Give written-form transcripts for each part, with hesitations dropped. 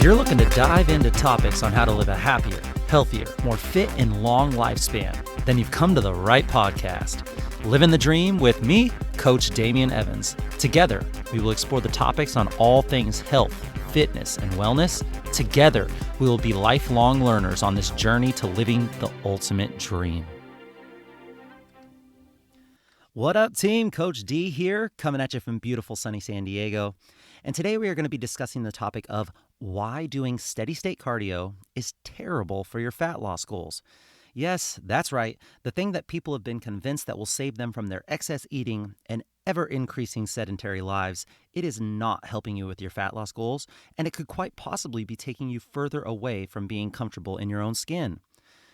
you're looking to dive into topics on how to live a happier, healthier, more fit, and long lifespan, then you've come to the right podcast. Living the Dream with me, Coach Damian Evans. Together, we will explore the topics on all things health, fitness, and wellness. Together, we will be lifelong learners on this journey to living the ultimate dream. What up, team? Coach D here, coming at you from beautiful sunny San Diego. And today we are going to be discussing the topic of why doing steady state cardio is terrible for your fat loss goals. Yes, that's right. The thing that people have been convinced that will save them from their excess eating and ever-increasing sedentary lives, it is not helping you with your fat loss goals, and it could quite possibly be taking you further away from being comfortable in your own skin.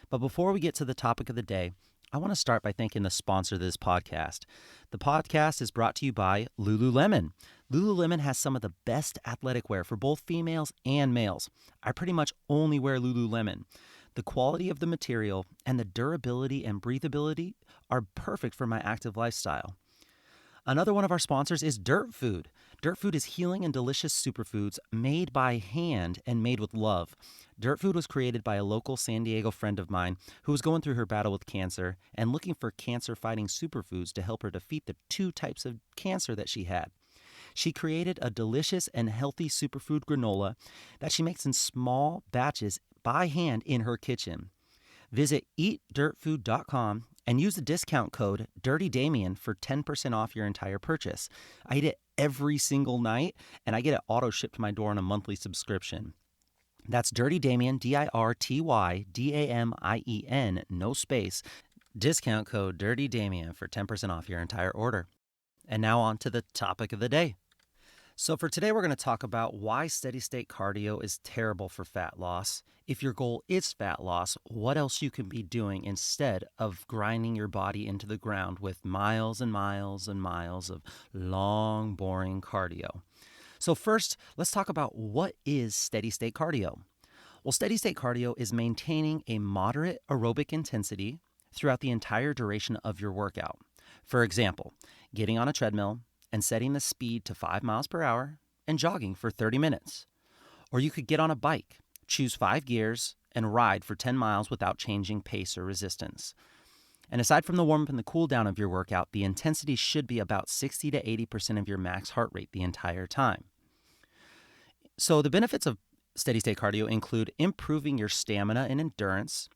But before we get to the topic of the day, I want to start by thanking the sponsor of this podcast. The podcast is brought to you by Lululemon. Lululemon has some of the best athletic wear for both females and males. I pretty much only wear Lululemon. The quality of the material and the durability and breathability are perfect for my active lifestyle. Another one of our sponsors is Dirt Food. Dirt Food is healing and delicious superfoods made by hand and made with love. Dirt Food was created by a local San Diego friend of mine who was going through her battle with cancer and looking for cancer-fighting superfoods to help her defeat the 2 types of cancer that she had. She created a delicious and healthy superfood granola that she makes in small batches by hand in her kitchen. Visit eatdirtfood.com and use the discount code DirtyDamian for 10% off your entire purchase. I eat it every single night, and I get it auto-shipped to my door on a monthly subscription. That's Dirty Damian, DirtyDamien, no space. Discount code DirtyDamian for 10% off your entire order. And now on to the topic of the day. So for today, we're going to talk about why steady-state cardio is terrible for fat loss. If your goal is fat loss, what else you can be doing instead of grinding your body into the ground with miles and miles and miles of long, boring cardio. So first, let's talk about what is steady-state cardio. Well, steady-state cardio is maintaining a moderate aerobic intensity throughout the entire duration of your workout. For example, getting on a treadmill and setting the speed to 5 miles per hour and jogging for 30 minutes. Or you could get on a bike, choose 5 gears, and ride for 10 miles without changing pace or resistance. And aside from the warm-up and the cool-down of your workout, the intensity should be about 60 to 80% of your max heart rate the entire time. So the benefits of steady-state cardio include improving your stamina and endurance.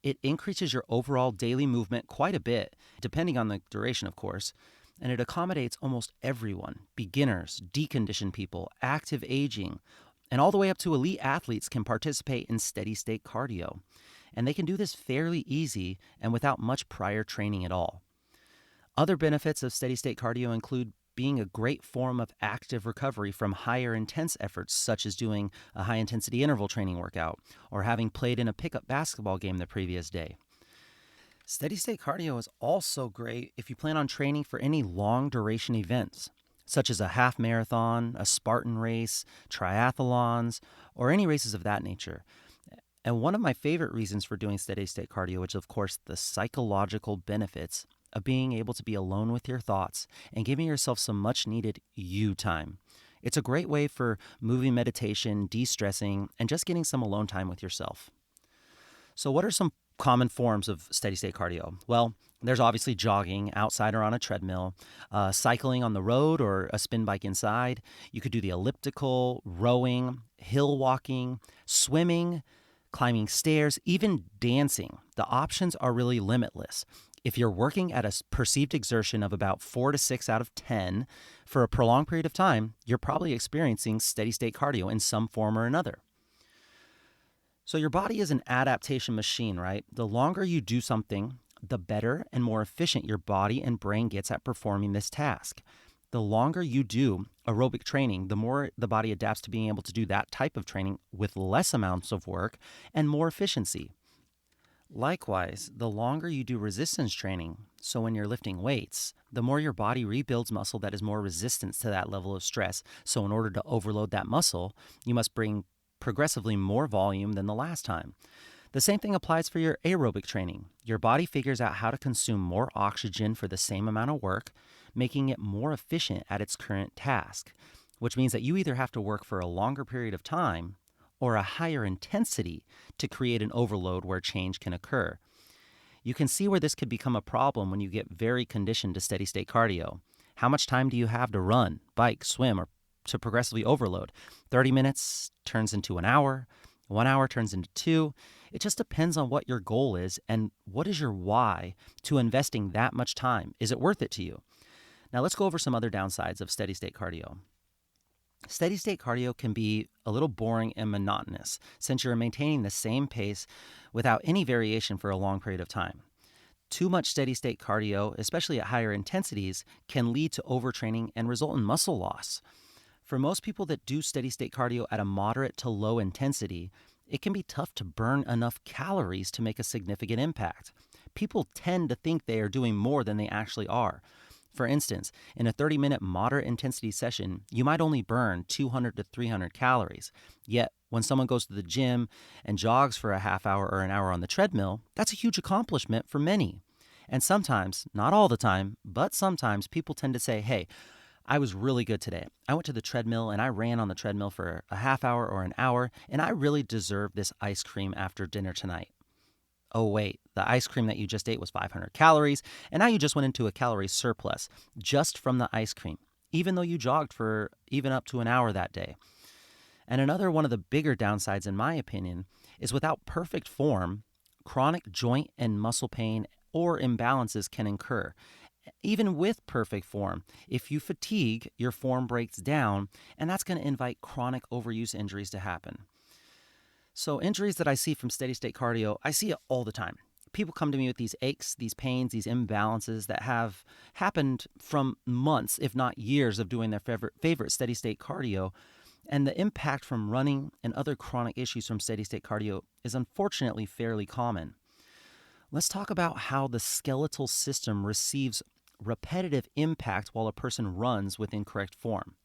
It increases your overall daily movement quite a bit, depending on the duration, of course, and it accommodates almost everyone. Beginners, deconditioned people, active aging, and all the way up to elite athletes can participate in steady-state cardio. And they can do this fairly easy and without much prior training at all. Other benefits of steady-state cardio include being a great form of active recovery from higher intense efforts, such as doing a high-intensity interval training workout or having played in a pickup basketball game the previous day. Steady-state cardio is also great if you plan on training for any long-duration events, such as a half marathon, a Spartan race, triathlons, or any races of that nature. And one of my favorite reasons for doing steady-state cardio is, of course, the psychological benefits of being able to be alone with your thoughts and giving yourself some much-needed you time. It's a great way for moving meditation, de-stressing, and just getting some alone time with yourself. So what are some common forms of steady-state cardio? Well, there's obviously jogging outside or on a treadmill, cycling on the road or a spin bike inside. You could do the elliptical, rowing, hill walking, swimming, climbing stairs, even dancing. The options are really limitless. If you're working at a perceived exertion of about 4 to 6 out of 10 for a prolonged period of time, you're probably experiencing steady-state cardio in some form or another. So your body is an adaptation machine, right? The longer you do something, the better and more efficient your body and brain gets at performing this task. The longer you do aerobic training, the more the body adapts to being able to do that type of training with less amounts of work and more efficiency. Likewise, the longer you do resistance training, so when you're lifting weights, the more your body rebuilds muscle that is more resistant to that level of stress. So in order to overload that muscle, you must bring progressively more volume than the last time. The same thing applies for your aerobic training. Your body figures out how to consume more oxygen for the same amount of work, making it more efficient at its current task, which means that you either have to work for a longer period of time or a higher intensity to create an overload where change can occur. You can see where this could become a problem when you get very conditioned to steady state cardio. How much time do you have to run, bike, swim, or to progressively overload? 30 minutes turns into an hour, 1 hour turns into 2. It just depends on what your goal is and what is your why to investing that much time. Is it worth it to you? Now let's go over some other downsides of steady state cardio. Steady state cardio can be a little boring and monotonous since you're maintaining the same pace without any variation for a long period of time. Too much steady state cardio, especially at higher intensities, can lead to overtraining and result in muscle loss. For most people that do steady state cardio at a moderate to low intensity, it can be tough to burn enough calories to make a significant impact. People tend to think they are doing more than they actually are. For instance, in a 30-minute moderate intensity session, you might only burn 200 to 300 calories. Yet, when someone goes to the gym and jogs for a half hour or an hour on the treadmill, that's a huge accomplishment for many. And sometimes, not all the time, but sometimes people tend to say, hey, I was really good today. I went to the treadmill and I ran on the treadmill for a half hour or an hour, and I really deserve this ice cream after dinner tonight. Oh, wait, the ice cream that you just ate was 500 calories, and now you just went into a calorie surplus just from the ice cream, even though you jogged for even up to an hour that day. And another one of the bigger downsides, in my opinion, is without perfect form, chronic joint and muscle pain or imbalances can occur. Even with perfect form, if you fatigue, your form breaks down, and that's going to invite chronic overuse injuries to happen. So injuries that I see from steady state cardio, I see it all the time. People come to me with these aches, these pains, these imbalances that have happened from months, if not years, of doing their favorite steady state cardio. And the impact from running and other chronic issues from steady state cardio is unfortunately fairly common. Let's talk about how the skeletal system receives repetitive impact while a person runs with incorrect form.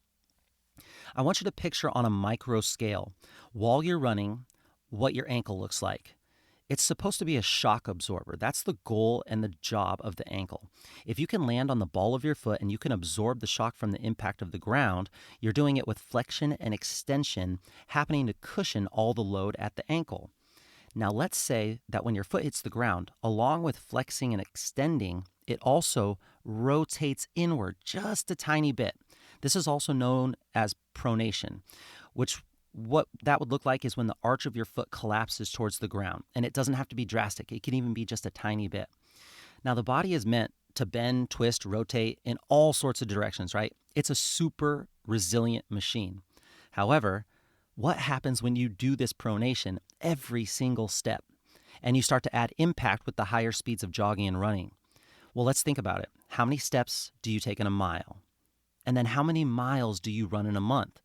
I want you to picture on a micro scale, while you're running, what your ankle looks like. It's supposed to be a shock absorber. That's the goal and the job of the ankle. If you can land on the ball of your foot and you can absorb the shock from the impact of the ground, you're doing it with flexion and extension happening to cushion all the load at the ankle. Now let's say that when your foot hits the ground, along with flexing and extending, it also rotates inward just a tiny bit. This is also known as pronation, which what that would look like is when the arch of your foot collapses towards the ground. And it doesn't have to be drastic. It can even be just a tiny bit. Now, the body is meant to bend, twist, rotate in all sorts of directions, right? It's a super resilient machine. However, what happens when you do this pronation every single step and you start to add impact with the higher speeds of jogging and running? Well, let's think about it. How many steps do you take in a mile? And then how many miles do you run in a month?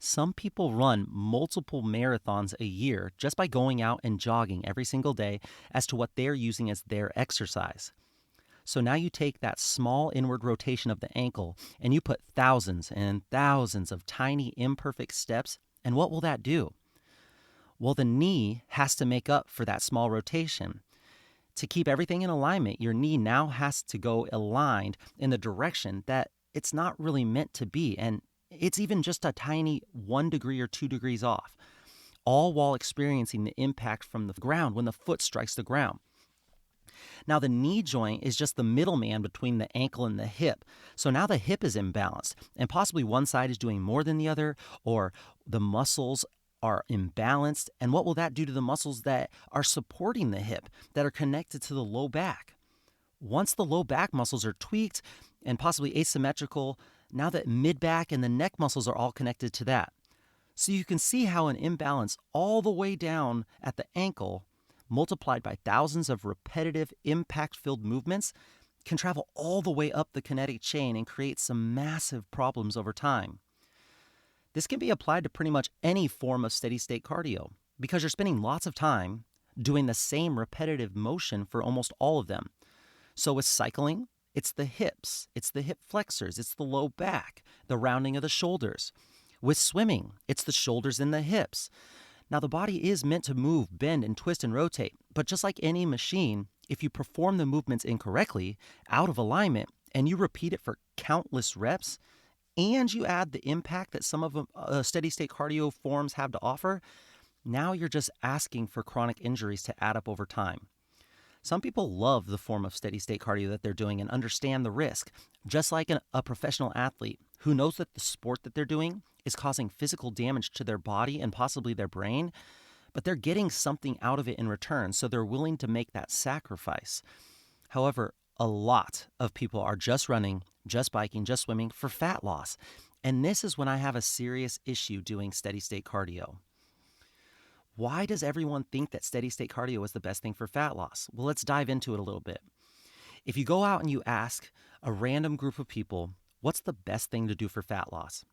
Some people run multiple marathons a year just by going out and jogging every single day as to what they're using as their exercise. So now you take that small inward rotation of the ankle and you put thousands and thousands of tiny imperfect steps, and what will that do? Well, the knee has to make up for that small rotation. To keep everything in alignment, your knee now has to go aligned in the direction that it's not really meant to be, and it's even just a tiny 1 degree or 2 degrees off, all while experiencing the impact from the ground when the foot strikes the ground. Now, the knee joint is just the middleman between the ankle and the hip. So now the hip is imbalanced, and possibly one side is doing more than the other, or the muscles are imbalanced. And what will that do to the muscles that are supporting the hip, that are connected to the low back? Once the low back muscles are tweaked and possibly asymmetrical, now that mid-back and the neck muscles are all connected to that. So you can see how an imbalance all the way down at the ankle, multiplied by thousands of repetitive impact-filled movements, can travel all the way up the kinetic chain and create some massive problems over time. This can be applied to pretty much any form of steady-state cardio because you're spending lots of time doing the same repetitive motion for almost all of them. So with cycling, it's the hips, it's the hip flexors, it's the low back, the rounding of the shoulders. With swimming, it's the shoulders and the hips. Now, the body is meant to move, bend, and twist and rotate, but just like any machine, if you perform the movements incorrectly, out of alignment, and you repeat it for countless reps, and you add the impact that some of steady state cardio forms have to offer, now you're just asking for chronic injuries to add up over time. Some people love the form of steady state cardio that they're doing and understand the risk, just like a professional athlete who knows that the sport that they're doing is causing physical damage to their body and possibly their brain, but they're getting something out of it in return, so they're willing to make that sacrifice. However, a lot of people are just running, just biking, just swimming for fat loss. And this is when I have a serious issue doing steady state cardio. Why does everyone think that steady state cardio is the best thing for fat loss? Well, let's dive into it a little bit. If you go out and you ask a random group of people, what's the best thing to do for fat loss?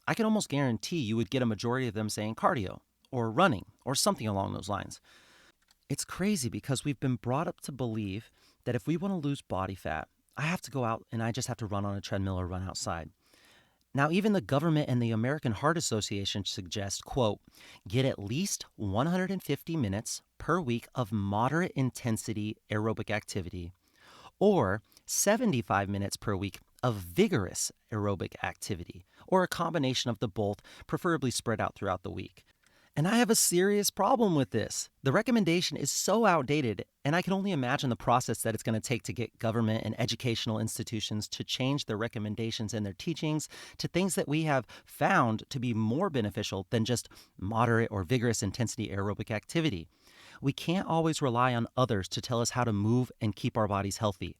I can almost guarantee you would get a majority of them saying cardio or running or something along those lines. It's crazy because we've been brought up to believe that if we want to lose body fat, I have to go out and I just have to run on a treadmill or run outside. Now, even the government and the American Heart Association suggest, quote, get at least 150 minutes per week of moderate intensity aerobic activity or 75 minutes per week of vigorous aerobic activity, or a combination of the both, preferably spread out throughout the week. And I have a serious problem with this. The recommendation is so outdated, and I can only imagine the process that it's going to take to get government and educational institutions to change their recommendations and their teachings to things that we have found to be more beneficial than just moderate or vigorous intensity aerobic activity. We can't always rely on others to tell us how to move and keep our bodies healthy.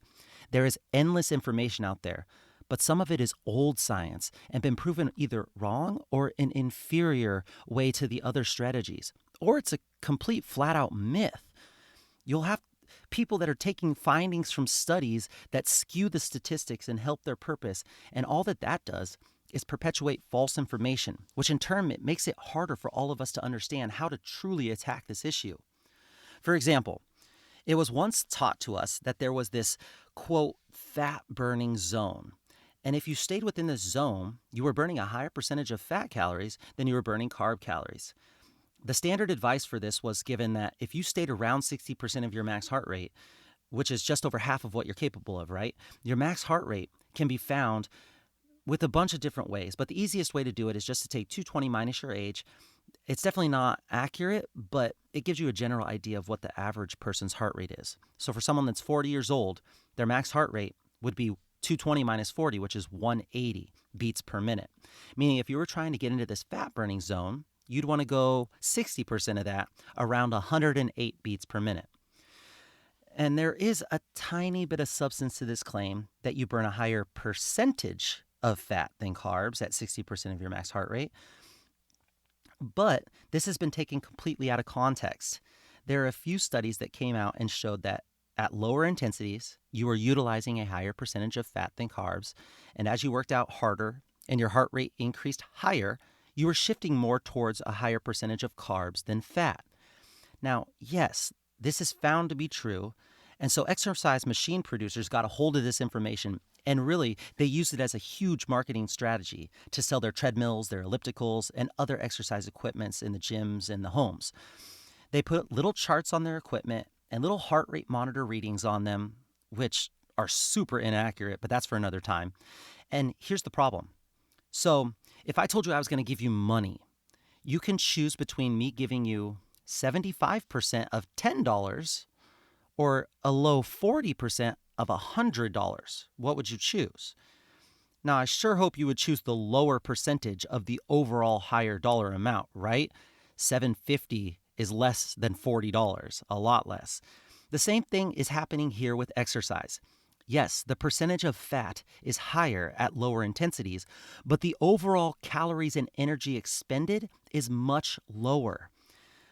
There is endless information out there, but some of it is old science and been proven either wrong or an inferior way to the other strategies, or it's a complete flat out myth. You'll have people that are taking findings from studies that skew the statistics and help their purpose, and all that does is perpetuate false information, which in turn makes it harder for all of us to understand how to truly attack this issue. For example, it was once taught to us that there was this, quote, fat burning zone. And if you stayed within this zone, you were burning a higher percentage of fat calories than you were burning carb calories. The standard advice for this was given that if you stayed around 60% of your max heart rate, which is just over half of what you're capable of, right? Your max heart rate can be found with a bunch of different ways, but the easiest way to do it is just to take 220 minus your age. It's definitely not accurate, but it gives you a general idea of what the average person's heart rate is. So for someone that's 40 years old, their max heart rate would be 220 minus 40, which is 180 beats per minute. Meaning if you were trying to get into this fat burning zone, you'd want to go 60% of that, around 108 beats per minute. And there is a tiny bit of substance to this claim that you burn a higher percentage of fat than carbs at 60% of your max heart rate. But this has been taken completely out of context. There are a few studies that came out and showed that at lower intensities, you were utilizing a higher percentage of fat than carbs. And as you worked out harder and your heart rate increased higher, you were shifting more towards a higher percentage of carbs than fat. Now, yes, this is found to be true. And so exercise machine producers got a hold of this information, and really they used it as a huge marketing strategy to sell their treadmills, their ellipticals, and other exercise equipments in the gyms and the homes. They put little charts on their equipment and little heart rate monitor readings on them, which are super inaccurate, but that's for another time. And here's the problem. So if I told you I was going to give you money, you can choose between me giving you 75% of $10 or a low 40% of $100. What would you choose? Now, I sure hope you would choose the lower percentage of the overall higher dollar amount, right? $750 is less than $40, a lot less. The same thing is happening here with exercise. Yes, the percentage of fat is higher at lower intensities, but the overall calories and energy expended is much lower.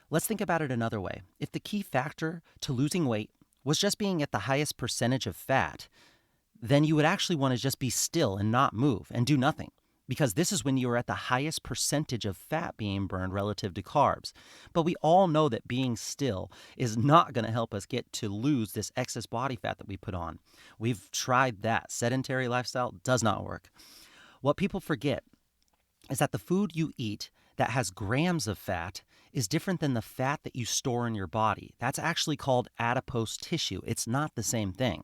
Let's think about it another way. If the key factor to losing weight was just being at the highest percentage of fat, then you would actually want to just be still and not move and do nothing, because this is when you are at the highest percentage of fat being burned relative to carbs. But we all know that being still is not going to help us get to lose this excess body fat that we put on. We've tried that. Sedentary lifestyle does not work. What people forget is that the food you eat that has grams of fat is different than the fat that you store in your body. That's actually called adipose tissue. It's not the same thing.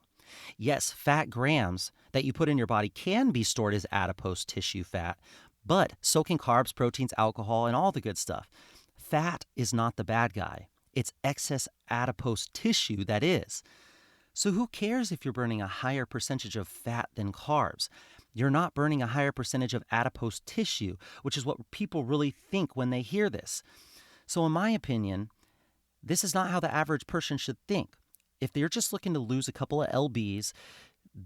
Yes, fat grams that you put in your body can be stored as adipose tissue fat, but so can carbs, proteins, alcohol, and all the good stuff. Fat is not the bad guy. It's excess adipose tissue that is. So who cares if you're burning a higher percentage of fat than carbs? You're not burning a higher percentage of adipose tissue, which is what people really think when they hear this. So in my opinion, this is not how the average person should think. If they're just looking to lose a couple of lbs,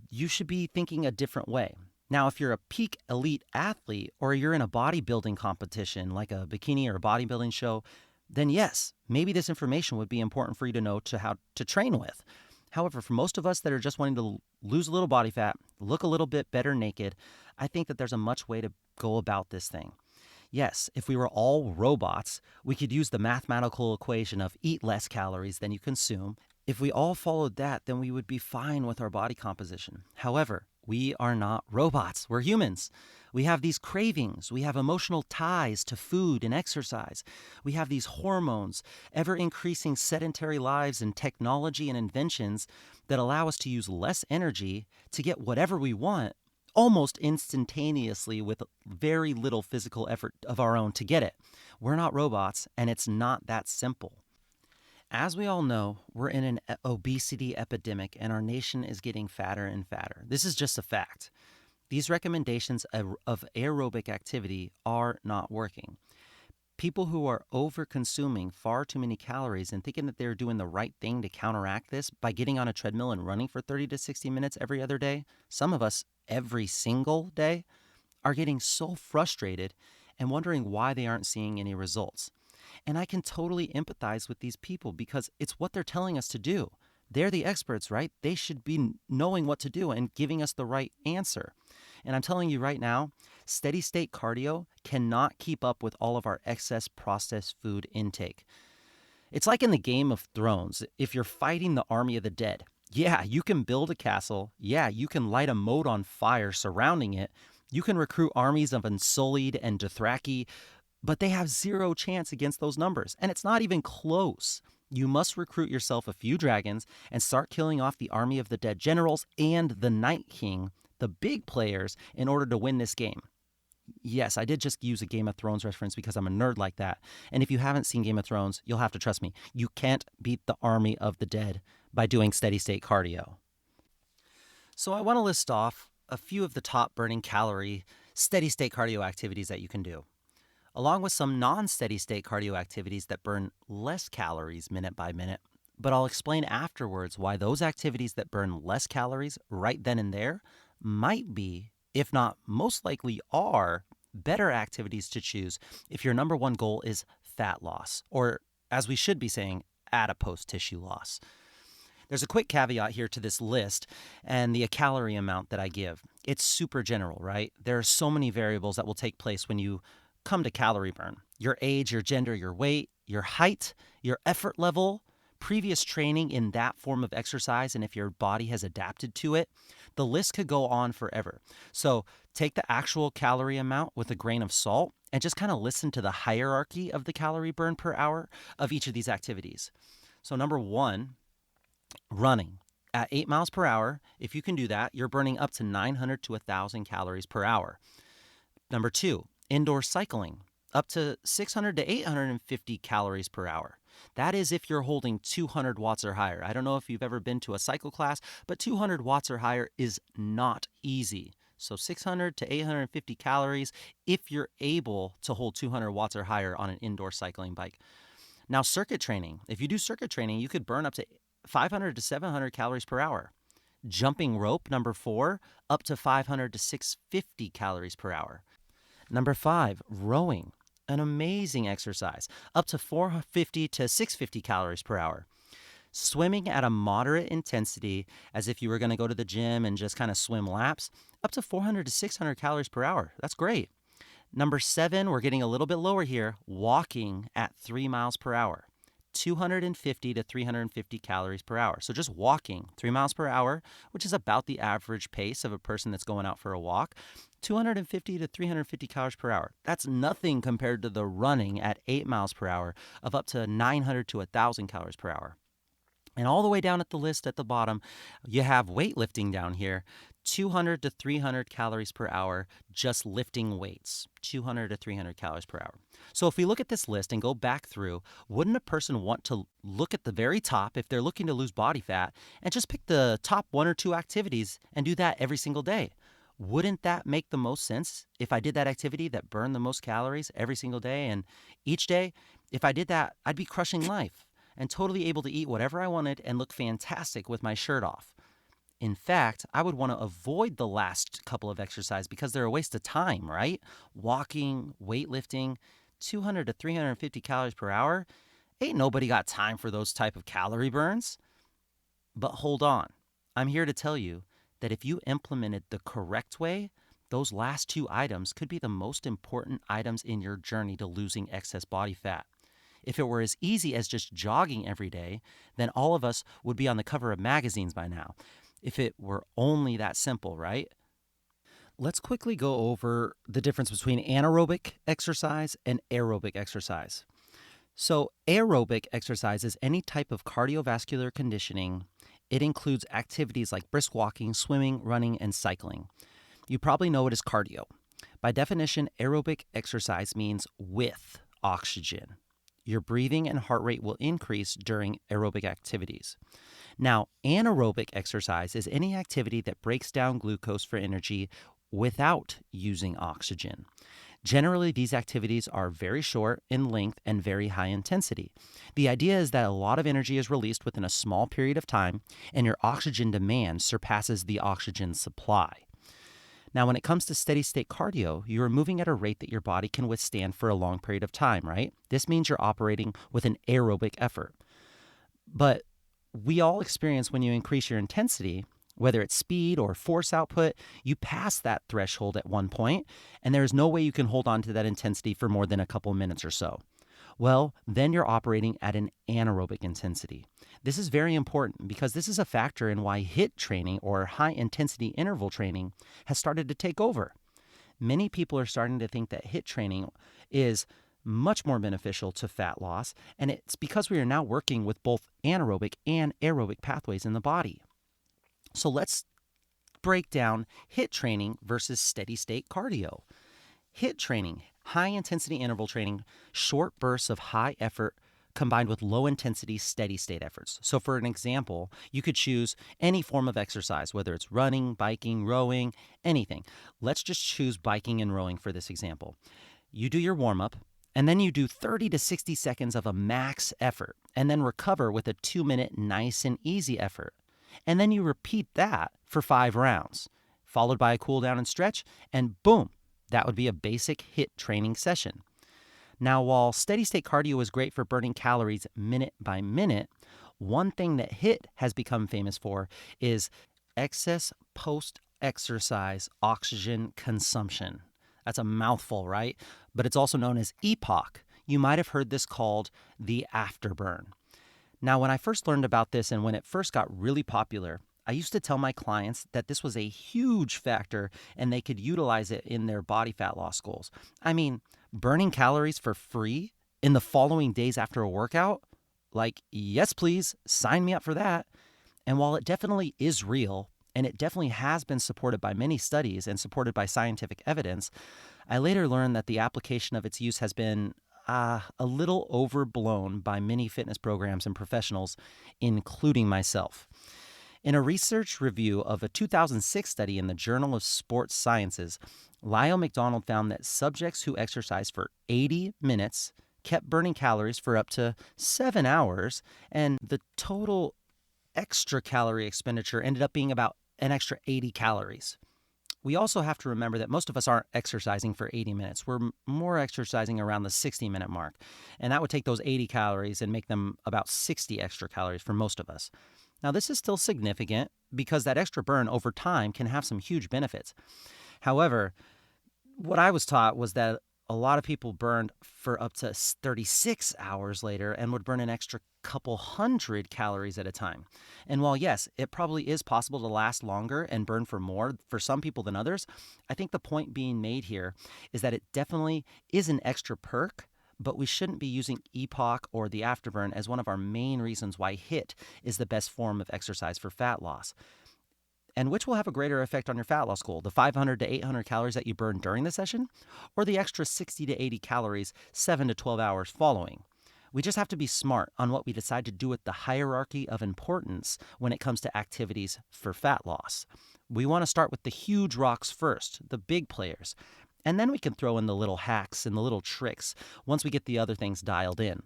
you should be thinking a different way. Now, if you're a peak elite athlete or you're in a bodybuilding competition like a bikini or a bodybuilding show, then yes, maybe this information would be important for you to know how to train with. However, for most of us that are just wanting to lose a little body fat, look a little bit better naked, I think that there's a much way to go about this thing. Yes, if we were all robots, we could use the mathematical equation of eat less calories than you consume. If we all followed that, then we would be fine with our body composition. However, we are not robots. We're humans. We have these cravings. We have emotional ties to food and exercise. We have these hormones, ever increasing sedentary lives and technology and inventions that allow us to use less energy to get whatever we want almost instantaneously with very little physical effort of our own to get it. We're not robots, and it's not that simple. As we all know, we're in an obesity epidemic, and our nation is getting fatter and fatter. This is just a fact. These recommendations of aerobic activity are not working. People who are over-consuming far too many calories and thinking that they're doing the right thing to counteract this by getting on a treadmill and running for 30 to 60 minutes every other day, some of us every single day, are getting so frustrated and wondering why they aren't seeing any results. And I can totally empathize with these people because it's what they're telling us to do. They're the experts, right? They should be knowing what to do and giving us the right answer. And I'm telling you right now, steady state cardio cannot keep up with all of our excess processed food intake. It's like in the Game of Thrones. If you're fighting the army of the dead, yeah, you can build a castle. Yeah, you can light a moat on fire surrounding it. You can recruit armies of Unsullied and Dothraki, but they have zero chance against those numbers. And it's not even close. You must recruit yourself a few dragons and start killing off the army of the dead generals and the Night King, the big players, in order to win this game. Yes, I did just use a Game of Thrones reference because I'm a nerd like that. And if you haven't seen Game of Thrones, you'll have to trust me. You can't beat the army of the dead by doing steady state cardio. So I want to list off a few of the top burning calorie steady state cardio activities that you can do, along with some non-steady state cardio activities that burn less calories minute by minute. But I'll explain afterwards why those activities that burn less calories right then and there might be, if not most likely are, better activities to choose if your number one goal is fat loss, or as we should be saying, adipose tissue loss. There's a quick caveat here to this list and the calorie amount that I give. It's super general, right? There are so many variables that will take place when you come to calorie burn. Your age, your gender, your weight, your height, your effort level, previous training in that form of exercise, and if your body has adapted to it. The list could go on forever. So take the actual calorie amount with a grain of salt and just kind of listen to the hierarchy of the calorie burn per hour of each of these activities. So number one, running. At 8 miles per hour, if you can do that, you're burning up to 900 to 1,000 calories per hour. Number two, indoor cycling, up to 600 to 850 calories per hour. That is if you're holding 200 watts or higher. I don't know if you've ever been to a cycle class, but 200 watts or higher is not easy. So 600 to 850 calories if you're able to hold 200 watts or higher on an indoor cycling bike. Now, circuit training. If you do circuit training, you could burn up to 500 to 700 calories per hour. Jumping rope, number four, up to 500 to 650 calories per hour. Number five, rowing, an amazing exercise, up to 450 to 650 calories per hour. Swimming at a moderate intensity, as if you were going to go to the gym and just kind of swim laps, up to 400 to 600 calories per hour. That's great. Number seven, we're getting a little bit lower here, walking at 3 miles per hour. 250 to 350 calories per hour. So just walking 3 miles per hour, which is about the average pace of a person that's going out for a walk, 250 to 350 calories per hour. That's nothing compared to the running at 8 miles per hour of up to 900 to 1,000 calories per hour. And all the way down at the list at the bottom, you have weightlifting down here, 200 to 300 calories per hour, just lifting weights, 200 to 300 calories per hour. So if we look at this list and go back through, wouldn't a person want to look at the very top if they're looking to lose body fat and just pick the top one or two activities and do that every single day? Wouldn't that make the most sense if I did that activity that burned the most calories every single day? And each day, if I did that, I'd be crushing life and totally able to eat whatever I wanted and look fantastic with my shirt off. In fact, I would want to avoid the last couple of exercises because they're a waste of time, right? Walking, weightlifting, 200 to 350 calories per hour. Ain't nobody got time for those type of calorie burns. But hold on. I'm here to tell you that if you implemented the correct way, those last two items could be the most important items in your journey to losing excess body fat. If it were as easy as just jogging every day, then all of us would be on the cover of magazines by now. If it were only that simple, right? Let's quickly go over the difference between anaerobic exercise and aerobic exercise. So, aerobic exercise is any type of cardiovascular conditioning. It includes activities like brisk walking, swimming, running, and cycling. You probably know it as cardio. By definition, aerobic exercise means with oxygen. Your breathing and heart rate will increase during aerobic activities. Now, anaerobic exercise is any activity that breaks down glucose for energy without using oxygen. Generally, these activities are very short in length and very high intensity. The idea is that a lot of energy is released within a small period of time, and your oxygen demand surpasses the oxygen supply. Now, when it comes to steady state cardio, you are moving at a rate that your body can withstand for a long period of time, right? This means you're operating with an aerobic effort. But we all experience when you increase your intensity, whether it's speed or force output, you pass that threshold at one point, and there is no way you can hold on to that intensity for more than a couple minutes or so. Well, then you're operating at an anaerobic intensity. This is very important because this is a factor in why HIIT training or high intensity interval training has started to take over. Many people are starting to think that HIIT training is much more beneficial to fat loss, and it's because we are now working with both anaerobic and aerobic pathways in the body. So let's break down HIIT training versus steady state cardio. HIIT training, high intensity interval training, short bursts of high effort combined with low intensity steady state efforts. So for an example, you could choose any form of exercise, whether it's running, biking, rowing, anything. Let's just choose biking and rowing for this example. You do your warm up, and then you do 30 to 60 seconds of a max effort, and then recover with a 2-minute nice and easy effort. And then you repeat that for 5 rounds, followed by a cool down and stretch, and boom, that would be a basic HIIT training session. Now, while steady state cardio is great for burning calories minute by minute, one thing that HIIT has become famous for is excess post-exercise oxygen consumption. That's a mouthful, right? But it's also known as EPOC. You might have heard this called the afterburn. Now, when I first learned about this and when it first got really popular, I used to tell my clients that this was a huge factor and they could utilize it in their body fat loss goals. I mean, burning calories for free in the following days after a workout? Like, yes, please, sign me up for that. And while it definitely is real, and it definitely has been supported by many studies and supported by scientific evidence, I later learned that the application of its use has been a little overblown by many fitness programs and professionals, including myself. In a research review of a 2006 study in the Journal of Sports Sciences, Lyle McDonald found that subjects who exercised for 80 minutes kept burning calories for up to 7 hours, and the total extra calorie expenditure ended up being about an extra 80 calories. We also have to remember that most of us aren't exercising for 80 minutes. We're more exercising around the 60-minute mark, and that would take those 80 calories and make them about 60 extra calories for most of us. Now, this is still significant because that extra burn over time can have some huge benefits. However, what I was taught was that a lot of people burned for up to 36 hours later and would burn an extra couple hundred calories at a time. And while, yes, it probably is possible to last longer and burn for more for some people than others, I think the point being made here is that it definitely is an extra perk, but we shouldn't be using EPOC or the afterburn as one of our main reasons why HIIT is the best form of exercise for fat loss. And which will have a greater effect on your fat loss goal, the 500 to 800 calories that you burn during the session, or the extra 60 to 80 calories 7 to 12 hours following? We just have to be smart on what we decide to do with the hierarchy of importance when it comes to activities for fat loss. We want to start with the huge rocks first, the big players, and then we can throw in the little hacks and the little tricks once we get the other things dialed in.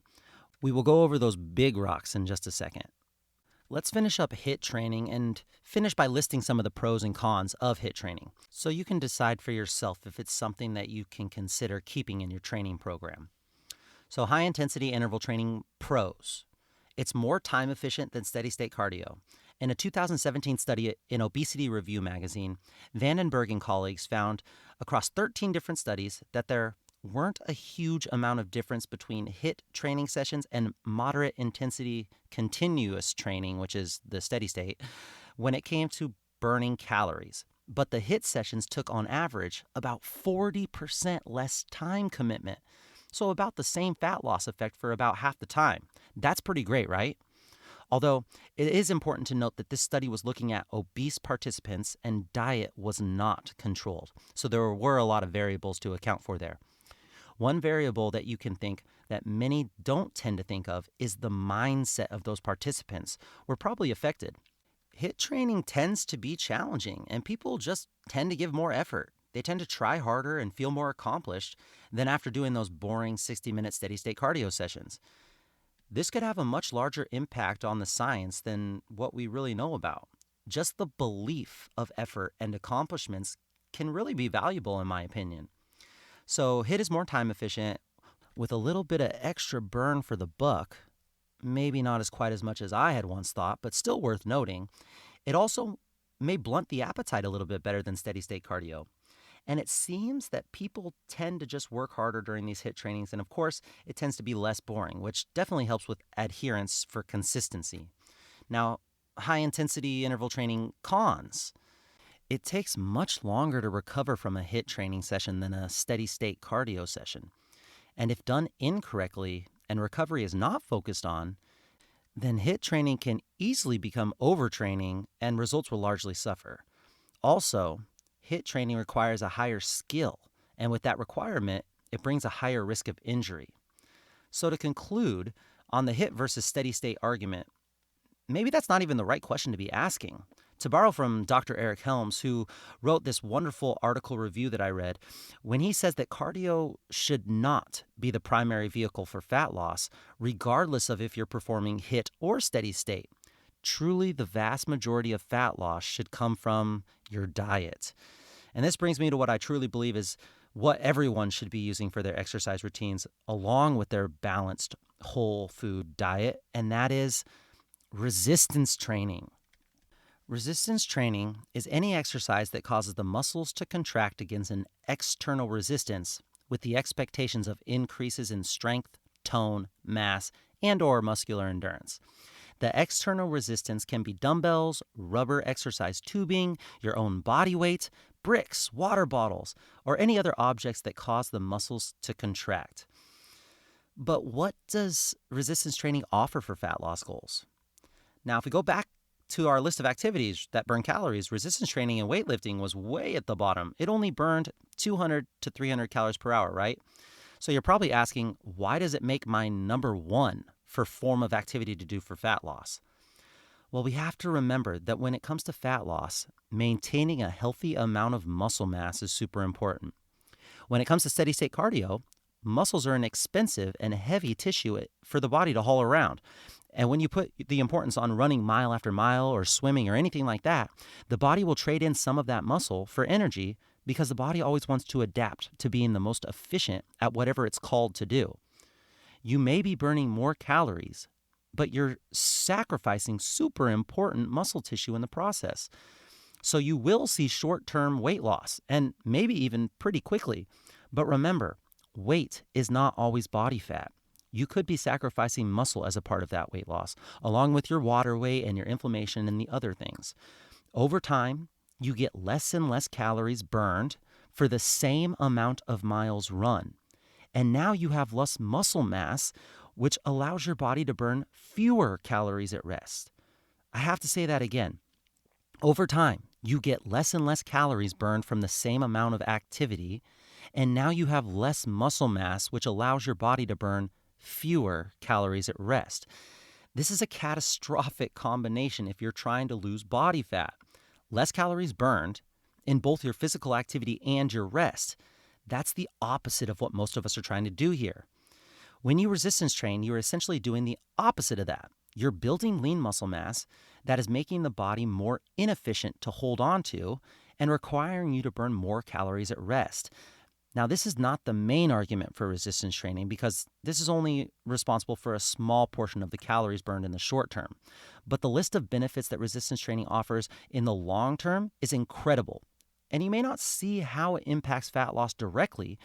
We will go over those big rocks in just a second. Let's finish up HIIT training and finish by listing some of the pros and cons of HIIT training so you can decide for yourself if it's something that you can consider keeping in your training program. So high-intensity interval training pros. It's more time efficient than steady-state cardio. In a 2017 study in Obesity Review magazine, Vandenberg and colleagues found across 13 different studies that there weren't a huge amount of difference between HIIT training sessions and moderate intensity continuous training, which is the steady state, when it came to burning calories. But the HIIT sessions took on average about 40% less time commitment. So about the same fat loss effect for about half the time. That's pretty great, right? Although it is important to note that this study was looking at obese participants and diet was not controlled. So there were a lot of variables to account for there. One variable that you can think that many don't tend to think of is the mindset of those participants were probably affected. HIIT training tends to be challenging and people just tend to give more effort. They tend to try harder and feel more accomplished than after doing those boring 60-minute steady-state cardio sessions. This could have a much larger impact on the science than what we really know about. Just the belief of effort and accomplishments can really be valuable, in my opinion. So HIIT is more time efficient with a little bit of extra burn for the buck. Maybe not as quite as much as I had once thought, but still worth noting. It also may blunt the appetite a little bit better than steady-state cardio. And it seems that people tend to just work harder during these HIIT trainings. And of course, it tends to be less boring, which definitely helps with adherence for consistency. Now, high-intensity interval training cons. It takes much longer to recover from a HIIT training session than a steady-state cardio session. And if done incorrectly and recovery is not focused on, then HIIT training can easily become overtraining and results will largely suffer. Also, HIIT training requires a higher skill, and with that requirement, it brings a higher risk of injury. So to conclude, on the HIIT versus steady-state argument, maybe that's not even the right question to be asking. To borrow from Dr. Eric Helms, who wrote this wonderful article review that I read, when he says that cardio should not be the primary vehicle for fat loss, regardless of if you're performing HIIT or steady state, truly the vast majority of fat loss should come from your diet. And this brings me to what I truly believe is what everyone should be using for their exercise routines, along with their balanced whole food diet, and that is resistance training. Resistance training is any exercise that causes the muscles to contract against an external resistance with the expectations of increases in strength, tone, mass, and/or muscular endurance. The external resistance can be dumbbells, rubber exercise tubing, your own body weight, bricks, water bottles, or any other objects that cause the muscles to contract. But what does resistance training offer for fat loss goals? Now, if we go back to our list of activities that burn calories, resistance training and weightlifting was way at the bottom. It only burned 200 to 300 calories per hour, right? So you're probably asking, why does it make my number one for form of activity to do for fat loss? Well, we have to remember that when it comes to fat loss, maintaining a healthy amount of muscle mass is super important. When it comes to steady-state cardio, muscles are an expensive and heavy tissue for the body to haul around. And when you put the importance on running mile after mile or swimming or anything like that, the body will trade in some of that muscle for energy because the body always wants to adapt to being the most efficient at whatever it's called to do. You may be burning more calories, but you're sacrificing super important muscle tissue in the process. So you will see short-term weight loss and maybe even pretty quickly. But remember, weight is not always body fat. You could be sacrificing muscle as a part of that weight loss, along with your water weight and your inflammation and the other things. Over time, you get less and less calories burned for the same amount of miles run. And now you have less muscle mass, which allows your body to burn fewer calories at rest. I have to say that again. Over time, you get less and less calories burned from the same amount of activity, and now you have less muscle mass, which allows your body to burn fewer calories at rest. This is a catastrophic combination if you're trying to lose body fat. Less calories burned in both your physical activity and your rest. That's the opposite of what most of us are trying to do here. When you resistance train, you're essentially doing the opposite of that. You're building lean muscle mass that is making the body more inefficient to hold on to and requiring you to burn more calories at rest. Now, this is not the main argument for resistance training because this is only responsible for a small portion of the calories burned in the short term. But the list of benefits that resistance training offers in the long term is incredible. And you may not see how it impacts fat loss directly,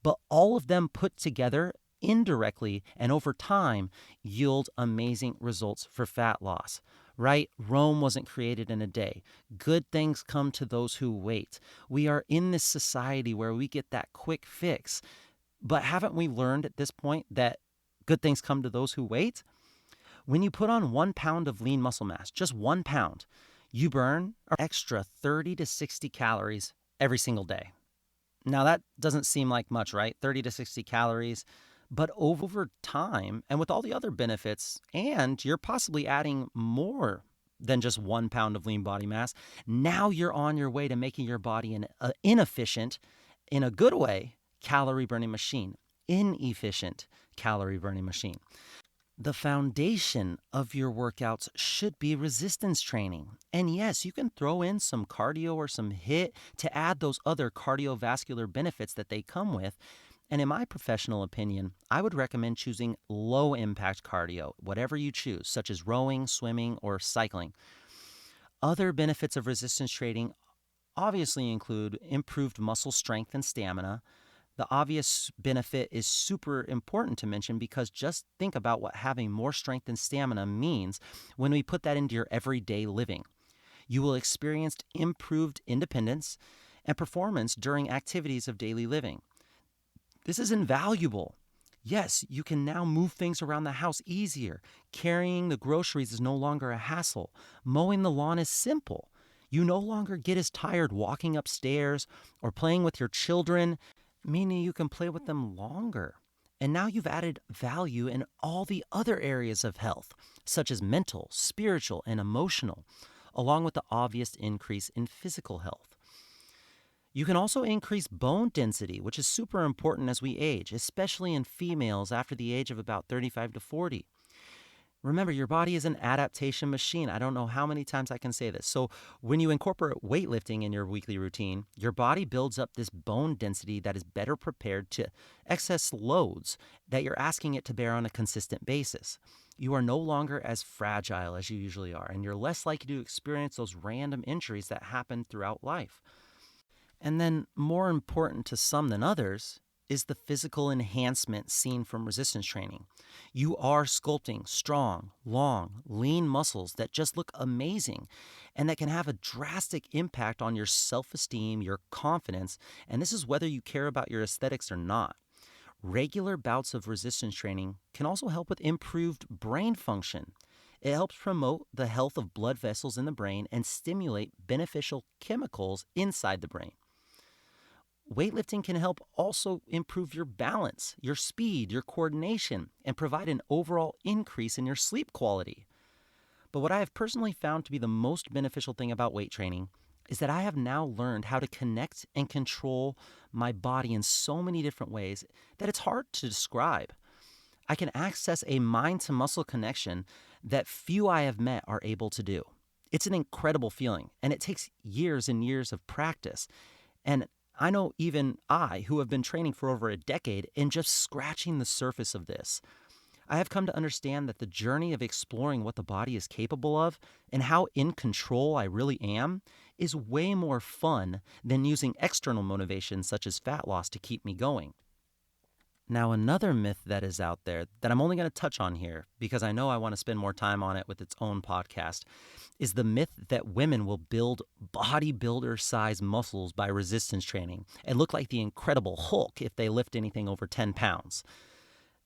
but all of them put together indirectly and over time yield amazing results for fat loss. Right? Rome wasn't created in a day. Good things come to those who wait. We are in this society where we get that quick fix. But haven't we learned at this point that good things come to those who wait? When you put on 1 pound of lean muscle mass, just 1 pound, you burn an extra 30 to 60 calories every single day. Now that doesn't seem like much, right? 30 to 60 calories. But over time, and with all the other benefits, and you're possibly adding more than just 1 pound of lean body mass, now you're on your way to making your body an inefficient, in a good way, calorie burning machine. Inefficient calorie burning machine. The foundation of your workouts should be resistance training. And yes, you can throw in some cardio or some HIIT to add those other cardiovascular benefits that they come with. And in my professional opinion, I would recommend choosing low-impact cardio, whatever you choose, such as rowing, swimming, or cycling. Other benefits of resistance training obviously include improved muscle strength and stamina. The obvious benefit is super important to mention because just think about what having more strength and stamina means when we put that into your everyday living. You will experience improved independence and performance during activities of daily living. This is invaluable. Yes, you can now move things around the house easier. Carrying the groceries is no longer a hassle. Mowing the lawn is simple. You no longer get as tired walking upstairs or playing with your children, meaning you can play with them longer. And now you've added value in all the other areas of health, such as mental, spiritual, and emotional, along with the obvious increase in physical health. You can also increase bone density, which is super important as we age, especially in females after the age of about 35 to 40. Remember, your body is an adaptation machine. I don't know how many times I can say this. So when you incorporate weightlifting in your weekly routine, your body builds up this bone density that is better prepared to excess loads that you're asking it to bear on a consistent basis. You are no longer as fragile as you usually are, and you're less likely to experience those random injuries that happen throughout life. And then, more important to some than others, is the physical enhancement seen from resistance training. You are sculpting strong, long, lean muscles that just look amazing and that can have a drastic impact on your self-esteem, your confidence, and this is whether you care about your aesthetics or not. Regular bouts of resistance training can also help with improved brain function. It helps promote the health of blood vessels in the brain and stimulate beneficial chemicals inside the brain. Weightlifting can help also improve your balance, your speed, your coordination, and provide an overall increase in your sleep quality. But what I have personally found to be the most beneficial thing about weight training is that I have now learned how to connect and control my body in so many different ways that it's hard to describe. I can access a mind-to-muscle connection that few I have met are able to do. It's an incredible feeling, and it takes years and years of practice. And I know even I, who have been training for over a decade, am just scratching the surface of this. I have come to understand that the journey of exploring what the body is capable of and how in control I really am is way more fun than using external motivations such as fat loss to keep me going. Now, another myth that is out there that I'm only going to touch on here because I know I want to spend more time on it with its own podcast is the myth that women will build bodybuilder size muscles by resistance training and look like the Incredible Hulk if they lift anything over 10 pounds.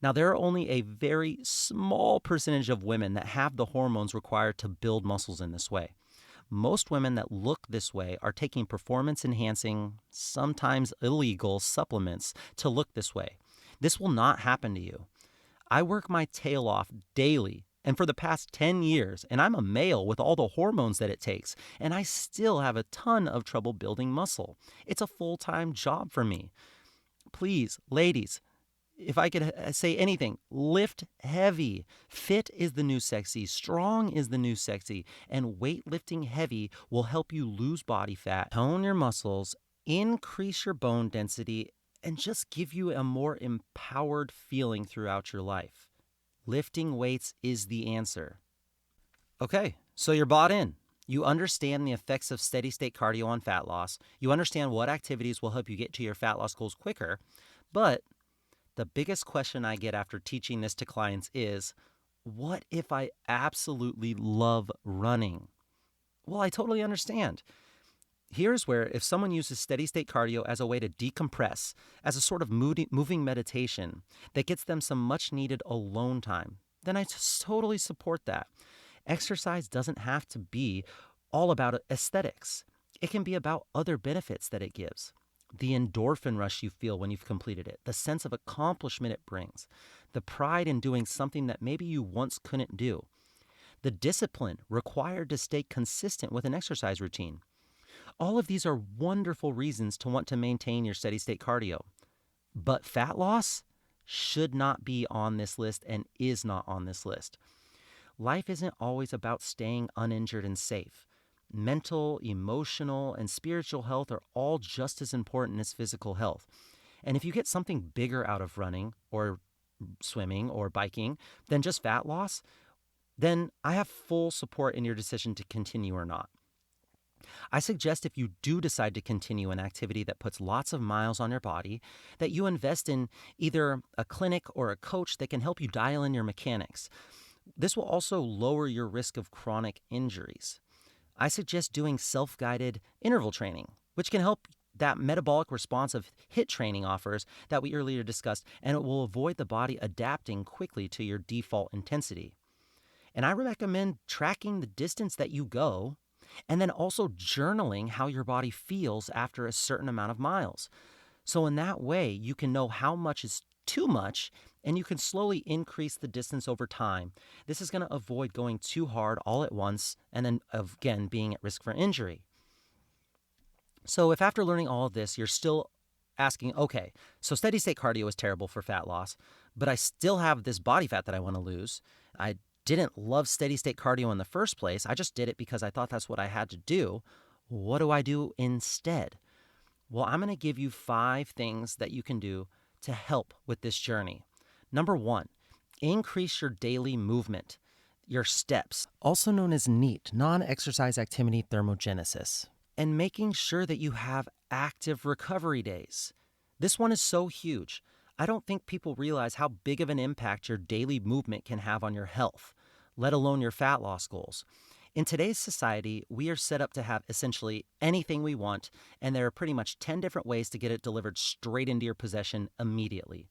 Now, there are only a very small percentage of women that have the hormones required to build muscles in this way. Most women that look this way are taking performance enhancing, sometimes illegal supplements to look this way. This will not happen to you. I work my tail off daily and for the past 10 years, and I'm a male with all the hormones that it takes, and I still have a ton of trouble building muscle. It's a full-time job for me. Please, ladies, if I could say anything, lift heavy. Fit is the new sexy. Strong is the new sexy. And weightlifting heavy will help you lose body fat, tone your muscles, increase your bone density, and just give you a more empowered feeling throughout your life. Lifting weights is the answer. Okay, so you're bought in. You understand the effects of steady state cardio on fat loss. You understand what activities will help you get to your fat loss goals quicker. But the biggest question I get after teaching this to clients is, what if I absolutely love running? Well, I totally understand. Here's where if someone uses steady state cardio as a way to decompress, as a sort of moving meditation that gets them some much needed alone time, then I totally support that. Exercise doesn't have to be all about aesthetics. It can be about other benefits that it gives. The endorphin rush you feel when you've completed it, the sense of accomplishment it brings, the pride in doing something that maybe you once couldn't do, the discipline required to stay consistent with an exercise routine. All of these are wonderful reasons to want to maintain your steady state cardio. But fat loss should not be on this list and is not on this list. Life isn't always about staying uninjured and safe. Mental, emotional, and spiritual health are all just as important as physical health. And if you get something bigger out of running or swimming or biking than just fat loss, then I have full support in your decision to continue or not. I suggest if you do decide to continue an activity that puts lots of miles on your body, that you invest in either a clinic or a coach that can help you dial in your mechanics. This will also lower your risk of chronic injuries. I suggest doing self-guided interval training, which can help that metabolic response of HIIT training offers that we earlier discussed, and it will avoid the body adapting quickly to your default intensity. And I recommend tracking the distance that you go and then also journaling how your body feels after a certain amount of miles. So in that way, you can know how much is too much and you can slowly increase the distance over time. This is going to avoid going too hard all at once and then again being at risk for injury. So if after learning all of this, you're still asking, okay, so steady state cardio is terrible for fat loss, but I still have this body fat that I want to lose. I didn't love steady state cardio in the first place. I just did it because I thought that's what I had to do. What do I do instead? Well, I'm going to give you 5 things that you can do to help with this journey. Number 1, increase your daily movement, your steps, also known as NEAT, non-exercise activity thermogenesis, and making sure that you have active recovery days. This one is so huge. I don't think people realize how big of an impact your daily movement can have on your health, let alone your fat loss goals. In today's society, we are set up to have essentially anything we want, and there are pretty much 10 different ways to get it delivered straight into your possession immediately.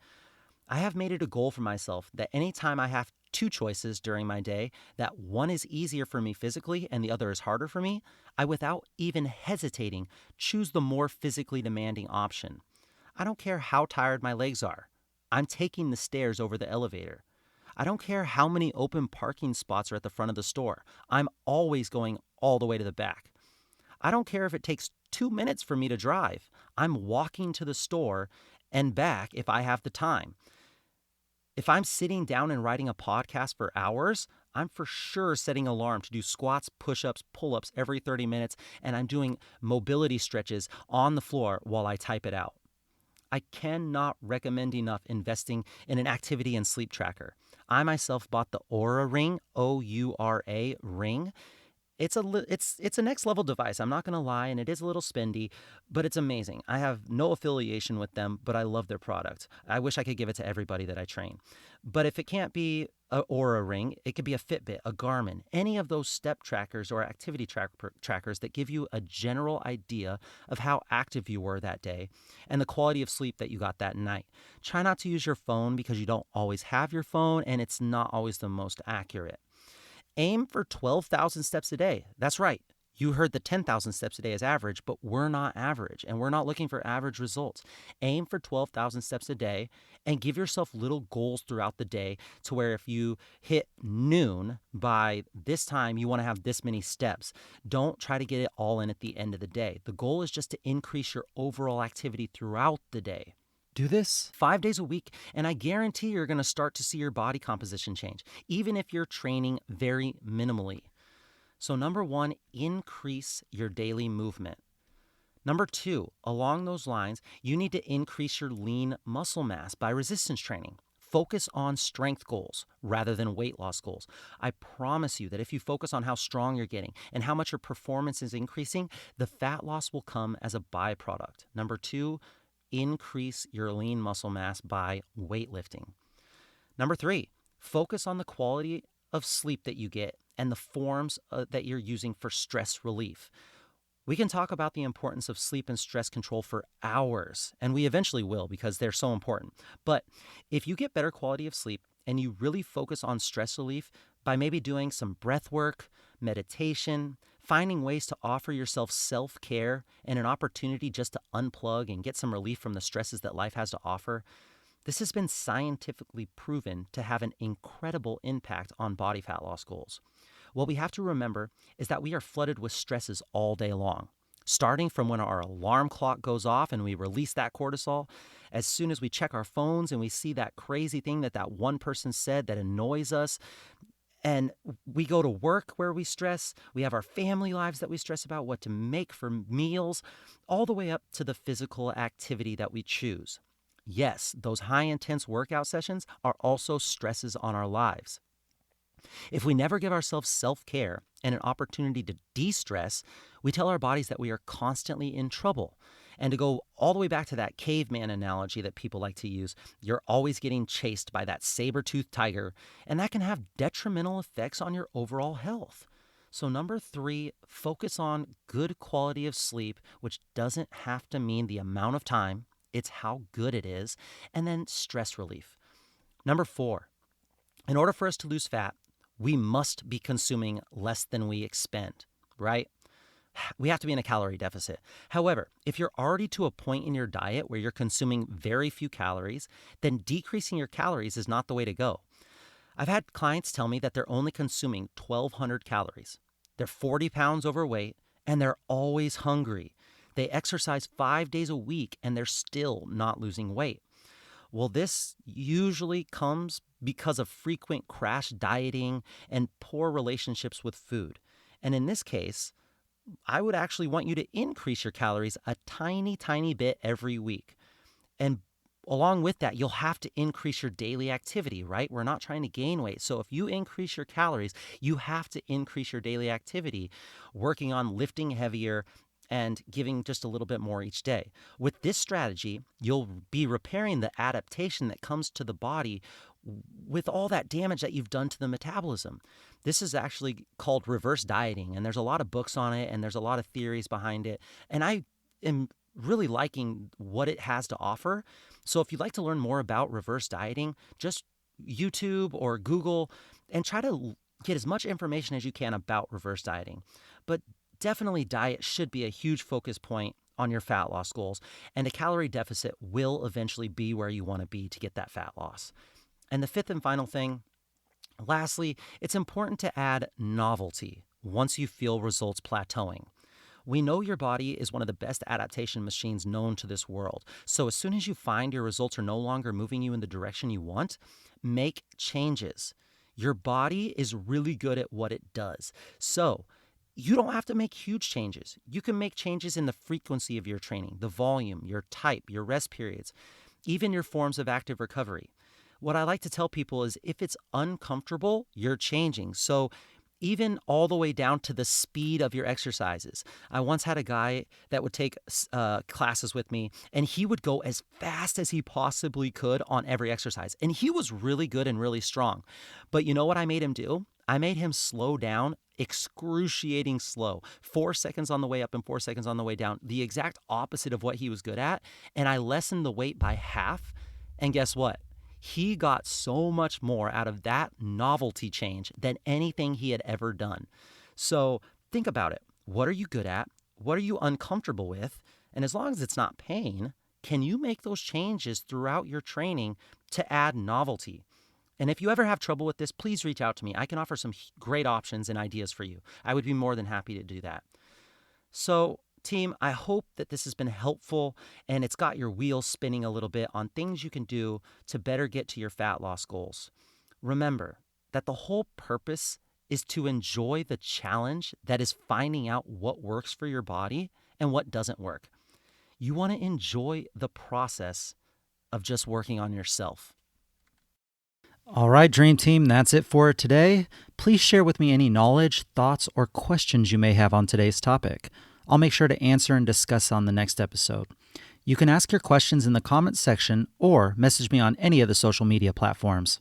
I have made it a goal for myself that anytime I have 2 choices during my day, that one is easier for me physically and the other is harder for me, I, without even hesitating, choose the more physically demanding option. I don't care how tired my legs are. I'm taking the stairs over the elevator. I don't care how many open parking spots are at the front of the store. I'm always going all the way to the back. I don't care if it takes 2 minutes for me to drive. I'm walking to the store and back if I have the time. If I'm sitting down and writing a podcast for hours, I'm for sure setting an alarm to do squats, push-ups, pull-ups every 30 minutes, and I'm doing mobility stretches on the floor while I type it out. I cannot recommend enough investing in an activity and sleep tracker. I myself bought the Oura Ring, O-U-R-A ring, It's a next level device. I'm not going to lie, and it is a little spendy, but it's amazing. I have no affiliation with them, but I love their product. I wish I could give it to everybody that I train. But if it can't be a Oura ring, it could be a Fitbit, a Garmin, any of those step trackers or activity trackers that give you a general idea of how active you were that day and the quality of sleep that you got that night. Try not to use your phone because you don't always have your phone and it's not always the most accurate. Aim for 12,000 steps a day. That's right. You heard the 10,000 steps a day as average, but we're not average and we're not looking for average results. Aim for 12,000 steps a day and give yourself little goals throughout the day to where if you hit noon by this time, you want to have this many steps. Don't try to get it all in at the end of the day. The goal is just to increase your overall activity throughout the day. Do this 5 days a week, and I guarantee you're going to start to see your body composition change, even if you're training very minimally. So number 1, increase your daily movement. Number 2, along those lines, you need to increase your lean muscle mass by resistance training. Focus on strength goals rather than weight loss goals. I promise you that if you focus on how strong you're getting and how much your performance is increasing, the fat loss will come as a byproduct. Number 2, increase your lean muscle mass by weightlifting. Number 3, focus on the quality of sleep that you get and the forms that you're using for stress relief. We can talk about the importance of sleep and stress control for hours, and we eventually will because they're so important. But if you get better quality of sleep and you really focus on stress relief by maybe doing some breath work, meditation, finding ways to offer yourself self-care and an opportunity just to unplug and get some relief from the stresses that life has to offer, this has been scientifically proven to have an incredible impact on body fat loss goals. What we have to remember is that we are flooded with stresses all day long. Starting from when our alarm clock goes off and we release that cortisol, as soon as we check our phones and we see that crazy thing that one person said that annoys us, and we go to work where we stress, we have our family lives that we stress about, what to make for meals, all the way up to the physical activity that we choose. Yes, those high intense workout sessions are also stresses on our lives. If we never give ourselves self-care and an opportunity to de-stress, we tell our bodies that we are constantly in trouble. And to go all the way back to that caveman analogy that people like to use, you're always getting chased by that saber-toothed tiger, and that can have detrimental effects on your overall health. So number 3, focus on good quality of sleep, which doesn't have to mean the amount of time, it's how good it is, and then stress relief. Number 4, in order for us to lose fat, we must be consuming less than we expend, right? We have to be in a calorie deficit. However, if you're already to a point in your diet where you're consuming very few calories, then decreasing your calories is not the way to go. I've had clients tell me that they're only consuming 1,200 calories. They're 40 pounds overweight and they're always hungry. They exercise 5 days a week and they're still not losing weight. Well, this usually comes because of frequent crash dieting and poor relationships with food. And in this case, I would actually want you to increase your calories a tiny, tiny bit every week. And along with that, you'll have to increase your daily activity, right? We're not trying to gain weight. So if you increase your calories, you have to increase your daily activity, working on lifting heavier and giving just a little bit more each day. With this strategy, you'll be repairing the adaptation that comes to the body with all that damage that you've done to the metabolism. This is actually called reverse dieting, and there's a lot of books on it, and there's a lot of theories behind it, and I am really liking what it has to offer. So if you'd like to learn more about reverse dieting, just YouTube or Google and try to get as much information as you can about reverse dieting. But definitely diet should be a huge focus point on your fat loss goals, and a calorie deficit will eventually be where you want to be to get that fat loss. And the fifth and final thing, lastly, it's important to add novelty once you feel results plateauing. We know your body is one of the best adaptation machines known to this world. So as soon as you find your results are no longer moving you in the direction you want, make changes. Your body is really good at what it does. So you don't have to make huge changes. You can make changes in the frequency of your training, the volume, your type, your rest periods, even your forms of active recovery. What I like to tell people is if it's uncomfortable, you're changing. So even all the way down to the speed of your exercises. I once had a guy that would take classes with me, and he would go as fast as he possibly could on every exercise. And he was really good and really strong. But you know what I made him do? I made him slow down, excruciating slow. 4 seconds on the way up and 4 seconds on the way down, the exact opposite of what he was good at. And I lessened the weight by half. And guess what? He got so much more out of that novelty change than anything he had ever done. So think about it. What are you good at? What are you uncomfortable with? And as long as it's not pain, can you make those changes throughout your training to add novelty? And if you ever have trouble with this, please reach out to me. I can offer some great options and ideas for you. I would be more than happy to do that. So, team, I hope that this has been helpful and it's got your wheels spinning a little bit on things you can do to better get to your fat loss goals. Remember that the whole purpose is to enjoy the challenge that is finding out what works for your body and what doesn't work. You want to enjoy the process of just working on yourself. All right, Dream Team, that's it for today. Please share with me any knowledge, thoughts, or questions you may have on today's topic. I'll make sure to answer and discuss on the next episode. You can ask your questions in the comments section or message me on any of the social media platforms.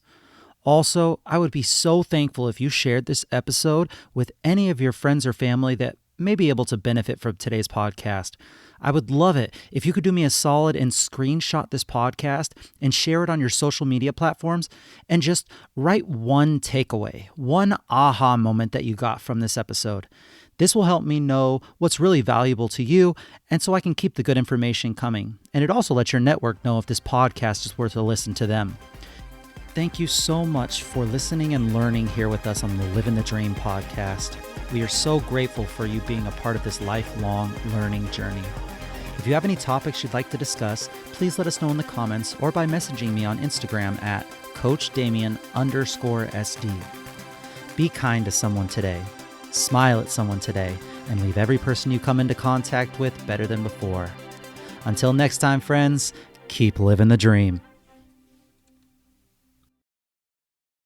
Also, I would be so thankful if you shared this episode with any of your friends or family that may be able to benefit from today's podcast. I would love it if you could do me a solid and screenshot this podcast and share it on your social media platforms and just write one takeaway, one aha moment that you got from this episode. This will help me know what's really valuable to you, and so I can keep the good information coming. And it also lets your network know if this podcast is worth a listen to them. Thank you so much for listening and learning here with us on the Living the Dream podcast. We are so grateful for you being a part of this lifelong learning journey. If you have any topics you'd like to discuss, please let us know in the comments or by messaging me on Instagram at CoachDamien_SD. Be kind to someone today. Smile at someone today and leave every person you come into contact with better than before. Until next time, friends, keep living the dream.